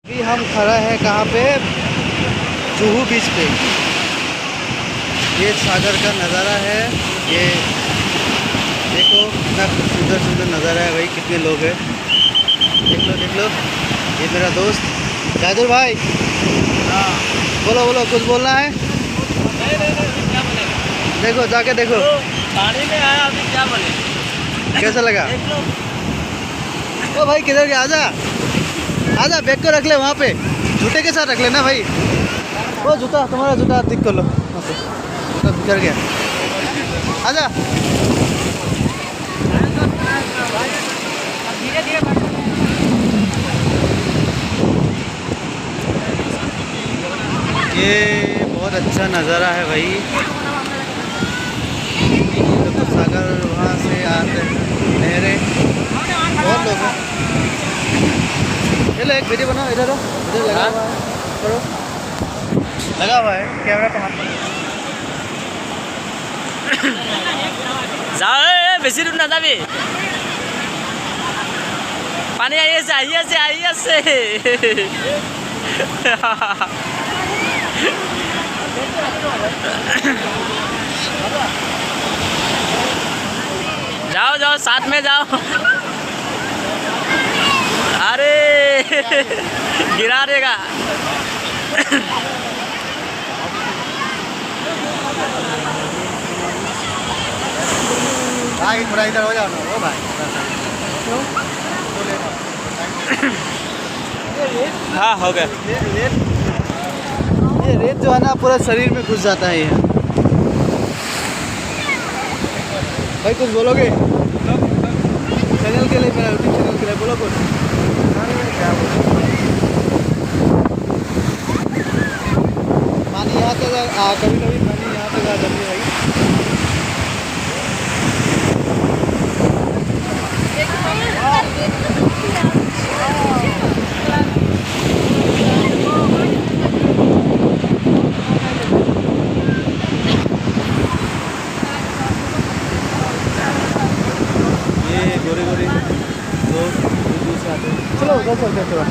अभी हम खड़ा है कहाँ पे, जुहू बीच पे। ये सागर का नज़ारा है। ये देखो कितना सुंदर सुंदर नज़ारा है भाई, कितने लोग हैं, देख लो देख लो। ये मेरा दोस्त जादुर भाई। हाँ बोलो बोलो, कुछ बोलना है? नहीं क्या बोले, देखो जाके देखो तो पानी में आया अभी क्या बोले, कैसा लगा। देख लो। ओ भाई किधर गया, आजा आजा, बैग को रख ले वहाँ पे, जूते के साथ रख लेना भाई। वो जूता, तुम्हारा जूता ठीक कर लो, वहाँ पे जूता बिखर गया। आजा। धीरे धीरे ये बहुत अच्छा नज़ारा है भाई। तो सागर वहाँ से आते नहरें, बहुत लोग हैं। चलो एक वीडियो बनाओ, इधर इधर लगा हुआ है, करो, लगा हुआ है कैमरा पे हाथ। যাও বেশি দূর না যাবি, পানি আই আছে আই আছে আই আছে। जाओ जाओ साथ में जाओ। अरे गिरा देगा। भाई थोड़ा इधर हो जाओ ना, ओ भाई। हाँ हो गया। ये रेत जो है ना पूरा शरीर में घुस जाता है ये। भाई कुछ बोलोगे चैनल के लिए, मेरा यूट्यूब चैनल के लिए बोलो कुछ। क्या बोलो, पानी यहाँ तक कभी कभी पानी यहाँ तक आ जाती है भाई। गोरे गोरे लोग दूर दूर से आते हैं। चलो उधर चलते हैं थोड़ा।